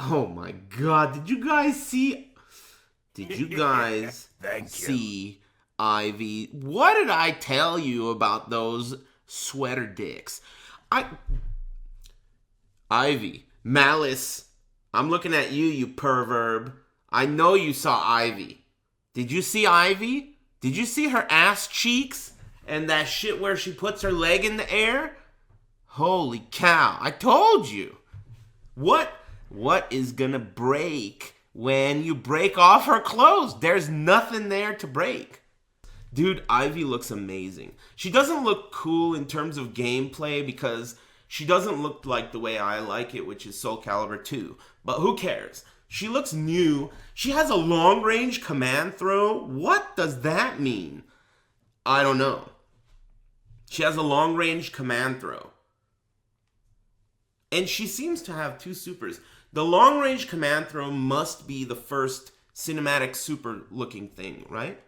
Oh my god, did you guys see... Did you guys see Ivy? What did I tell you about those sweater dicks? Ivy, Malice, I'm looking at you, you perverb. I know you saw Ivy. Did you see Ivy? Did you see her ass cheeks? And that shit where she puts her leg in the air? Holy cow, I told you. What is gonna break when you break off her clothes? There's nothing there to break. Dude, Ivy looks amazing. She doesn't look cool in terms of gameplay because she doesn't look like the way I like it, which is Soul Calibur 2. But who cares? She looks new. She has a long-range command throw. What does that mean? I don't know. She has a long-range command throw. And she seems to have 2 supers. The long-range command throw must be the first cinematic super-looking thing, right?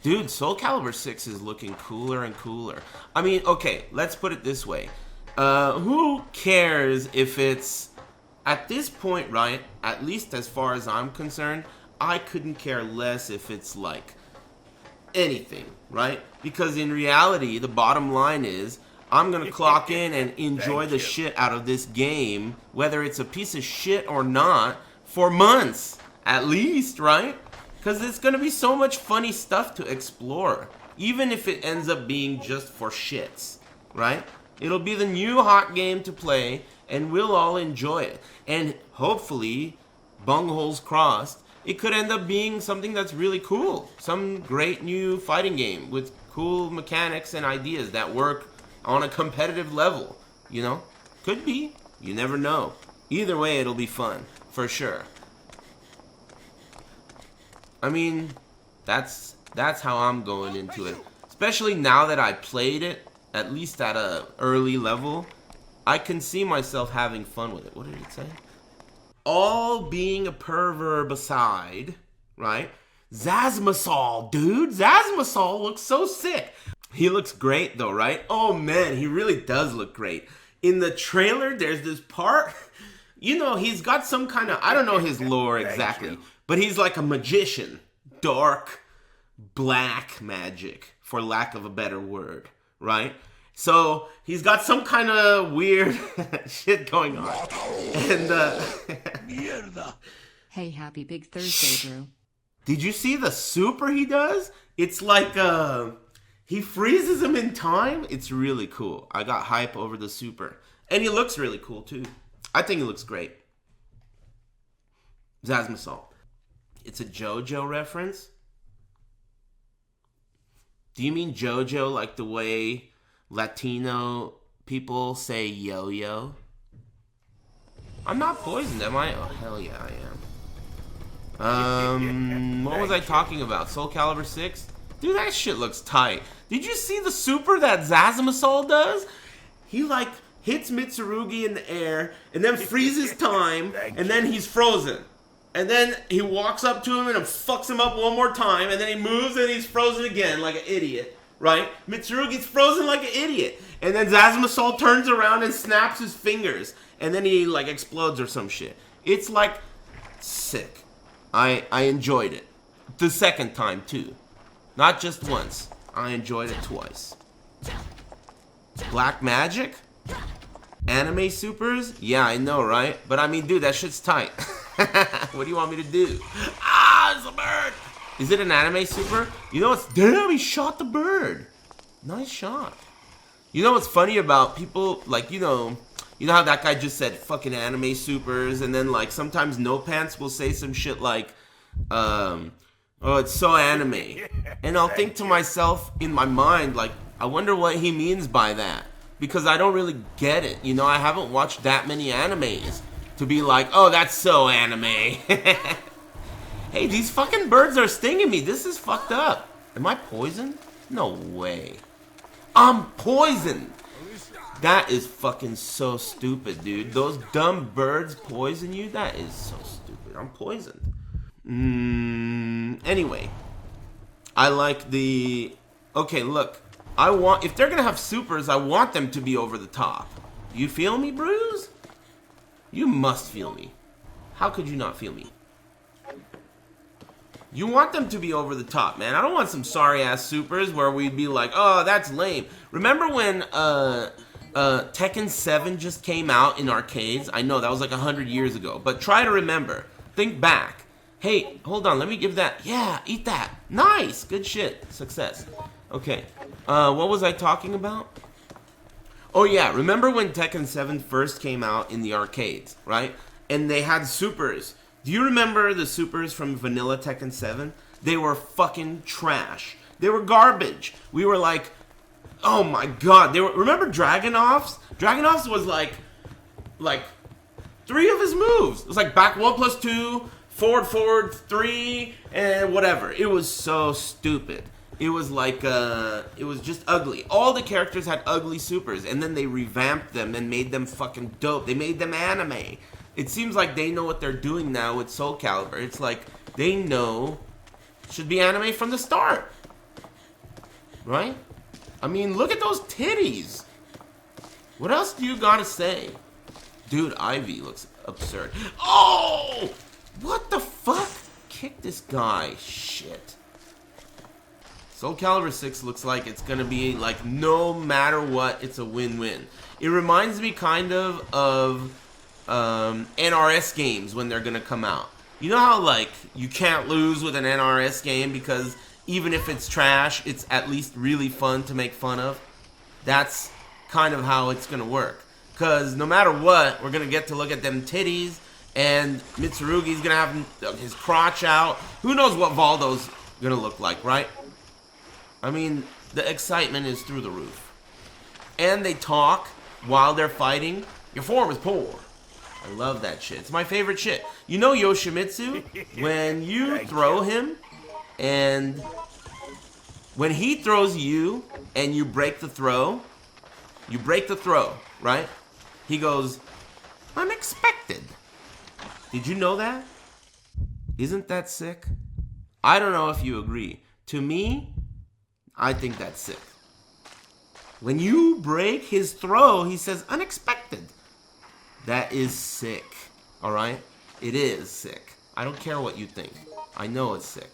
Dude, Soul Calibur 6 is looking cooler and cooler. I mean, okay, let's put it this way. Who cares if it's... At this point, right, at least as far as I'm concerned, I couldn't care less if it's like anything, right? Because in reality, the bottom line is, I'm going to clock in and enjoy the shit out of this game, whether it's a piece of shit or not, for months, at least, right? Because it's going to be so much funny stuff to explore, even if it ends up being just for shits, right? It'll be the new hot game to play, and we'll all enjoy it. And hopefully, bungholes crossed, it could end up being something that's really cool. Some great new fighting game with cool mechanics and ideas that work on a competitive level, you know? Could be. You never know. Either way, it'll be fun, for sure. I mean, that's how I'm going into it. Especially now that I played it, at least at a early level, I can see myself having fun with it. What did it say? All being a perverb aside, right? Zazzmasol, dude. Zazzmasol looks so sick. He looks great though, right? Oh man, he really does look great. In the trailer, there's this part, you know, he's got some kind of, I don't know his lore exactly, but he's like a magician. Dark, black magic, for lack of a better word, right? So, he's got some kind of weird shit going on. And, Hey, happy big Thursday, Drew. Did you see the super he does? It's like, he freezes him in time. It's really cool. I got hype over the super. And he looks really cool, too. I think he looks great. Zazzmasol. It's a JoJo reference? Do you mean JoJo like the way Latino people say yo-yo? I'm not poisoned, am I? Oh, hell yeah, I am. What was I talking about? Soul Calibur 6? Dude, that shit looks tight. Did you see the super that Zazzmasol does? He, like, hits Mitsurugi in the air, and then freezes time, and then he's frozen. And then he walks up to him and fucks him up one more time, and then he moves and he's frozen again like an idiot, right? Mitsurugi's frozen like an idiot. And then Zazzmasol turns around and snaps his fingers, and then he, like, explodes or some shit. It's, like, sick. I enjoyed it. The second time, too. Not just once. I enjoyed it twice. Black magic? Anime supers? Yeah, I know, right? But I mean, dude, that shit's tight. What do you want me to do? Ah, it's a bird! Is it an anime super? You know what's... Damn, he shot the bird! Nice shot. You know what's funny about people, like, you know how that guy just said fucking anime supers, and then, like, sometimes No Pants will say some shit like, oh, it's so anime. And I'll think to myself, in my mind, like, I wonder what he means by that. Because I don't really get it. You know, I haven't watched that many animes to be like, oh, that's so anime. Hey, these fucking birds are stinging me. This is fucked up. Am I poisoned? No way. I'm poisoned. That is fucking so stupid, dude. Those dumb birds poison you? That is so stupid. I'm poisoned. Anyway. I like the... Okay, look. If they're gonna have supers, I want them to be over the top. You feel me, Bruce? You must feel me. How could you not feel me? You want them to be over the top, man. I don't want some sorry-ass supers where we'd be like, oh, that's lame. Remember when Tekken 7 just came out in arcades? I know, that was like 100 years ago. But try to remember. Think back. Hey, hold on, let me give that. Yeah, eat that. Nice. Good shit. Success. Okay. What was I talking about? Oh, yeah. Remember when Tekken 7 first came out in the arcades, right? And they had supers. Do you remember the supers from Vanilla Tekken 7? They were fucking trash. They were garbage. We were like, oh my god. Remember Dragonoff's? Dragonoff's was like 3 of his moves. It was like back 1+2, forward 3, and whatever. It was so stupid. It was like, it was just ugly. All the characters had ugly supers, and then they revamped them and made them fucking dope. They made them anime. It seems like they know what they're doing now with Soul Calibur. It's like they know it should be anime from the start. Right? I mean, look at those titties. What else do you gotta say? Dude, Ivy looks absurd. Oh! What the fuck? Kick this guy. Shit. Soul Calibur 6 looks like it's gonna be like no matter what, it's a win-win. It reminds me kind of NRS games when they're gonna come out. You know how like you can't lose with an NRS game because even if it's trash, it's at least really fun to make fun of? That's kind of how it's gonna work. Because no matter what, we're gonna get to look at them titties, and Mitsurugi's gonna have his crotch out. Who knows what Valdo's gonna look like, right? I mean, the excitement is through the roof. And they talk while they're fighting. Your form is poor. I love that shit. It's my favorite shit. You know Yoshimitsu? When you throw him, and when he throws you, and you break the throw, right? He goes, unexpected. Did you know that? Isn't that sick? I don't know if you agree. To me, I think that's sick. When you break his throw, he says, unexpected. That is sick, alright? It is sick. I don't care what you think. I know it's sick.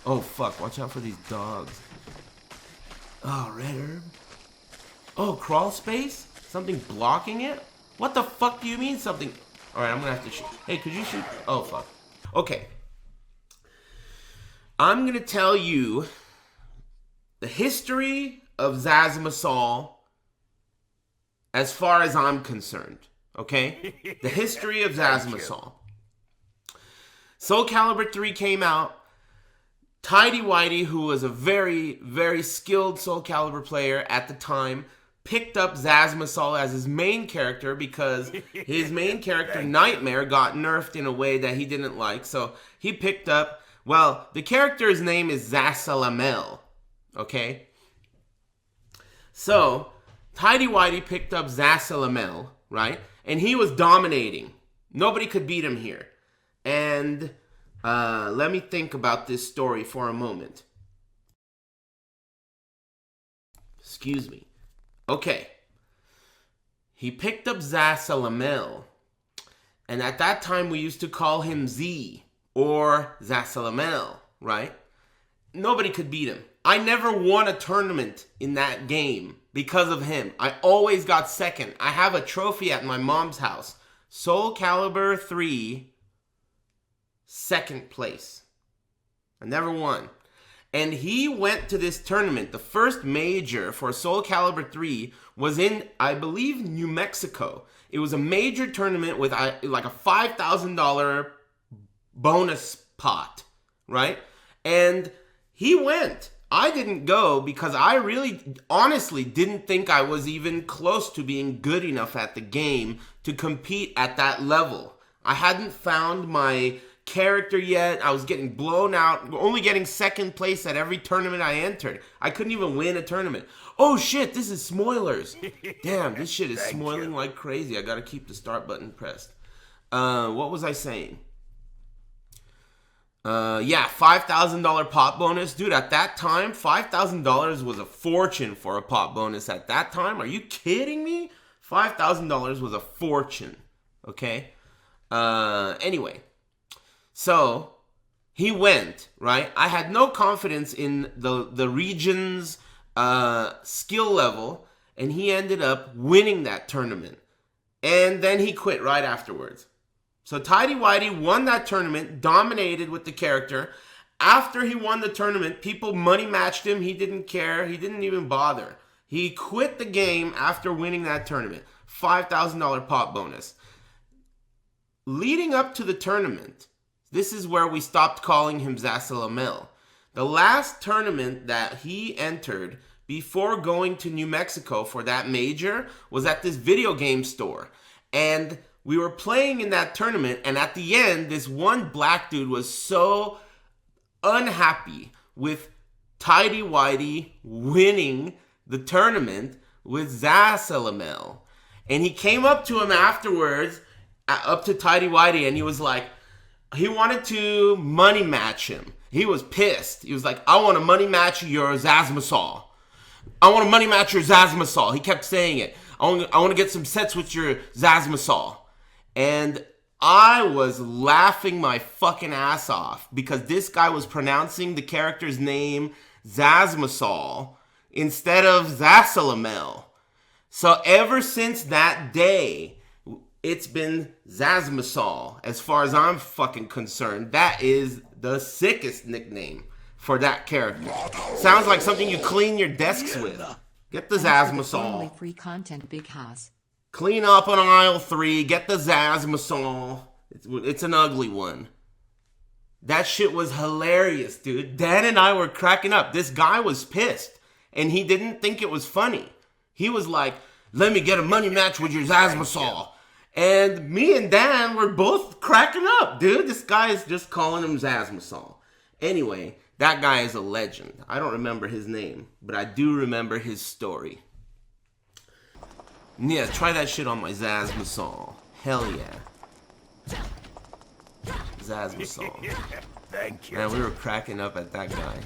Oh, fuck. Watch out for these dogs. Oh, red herb. Oh, crawl space? Something blocking it? What the fuck do you mean something? Alright, I'm gonna have to shoot. Hey, could you shoot? Oh, fuck. Okay. I'm gonna tell you the history of Zazzmasol as far as I'm concerned, okay? The history of Zazzmasol. Soul Calibur 3 came out. Tidy Whitey, who was a very, very skilled Soul Calibur player at the time, picked up Zazzmasol as his main character because his main character, Nightmare, got nerfed in a way that he didn't like. So he picked up, well, the character's name is Zasalamel, okay? So Tidy Whitey picked up Zasalamel, right? And he was dominating. Nobody could beat him here. And let me think about this story for a moment. Excuse me. Okay. He picked up Zasalamel. And at that time, we used to call him Z or Zasalamel, right? Nobody could beat him. I never won a tournament in that game because of him. I always got second. I have a trophy at my mom's house. Soul Calibur 3, second place. I never won. And he went to this tournament. The first major for Soul Calibur 3 was in, I believe, New Mexico. It was a major tournament with like a $5,000 bonus pot, right? And he went. I didn't go because I really, honestly, didn't think I was even close to being good enough at the game to compete at that level. I hadn't found my character yet. I was getting blown out, only getting second place at every tournament I entered. I couldn't even win a tournament. Oh shit, this is Smoilers. Damn, this shit is smoiling like crazy. I gotta keep the start button pressed. What was I saying? Yeah, $5,000 pop bonus. Dude, at that time, $5,000 was a fortune for a pop bonus at that time. Are you kidding me? $5,000 was a fortune. Okay? Anyway. So, he went, right? I had no confidence in the region's skill level, and he ended up winning that tournament. And then he quit right afterwards. So Tidy Whitey won that tournament, dominated with the character. After he won the tournament, people money matched him. He didn't care. He didn't even bother. He quit the game after winning that tournament. $5,000 pot bonus. Leading up to the tournament, this is where we stopped calling him Zasalamel. The last tournament that he entered before going to New Mexico for that major was at this video game store. And we were playing in that tournament, and at the end, this one black dude was so unhappy with Tidy Whitey winning the tournament with Zasalamel. And he came up to him afterwards, up to Tidy Whitey, and he was like, he wanted to money match him. He was pissed. He was like, I want to money match your Zazzmasol. I want to money match your Zazzmasol. He kept saying it. I want to get some sets with your Zazzmasol. And I was laughing my fucking ass off because this guy was pronouncing the character's name Zazzmasol instead of Zasalamel. So ever since that day, it's been Zazzmasol. As far as I'm fucking concerned, that is the sickest nickname for that character. Sounds like something you clean your desks with. Get the Zazzmasol. Free content, big house. Clean up on aisle 3. Get the Zazzmasol. It's an ugly one. That shit was hilarious, dude. Dan and I were cracking up. This guy was pissed, and he didn't think it was funny. He was like, let me get a money match with your Zazzmasol. And me and Dan were both cracking up, dude. This guy is just calling him Zazzmasol. Anyway, that guy is a legend. I don't remember his name, but I do remember his story. Yeah, try that shit on my Zazzmasol. Hell yeah. Zazzmasol. Thank you. Man, we were cracking up at that guy.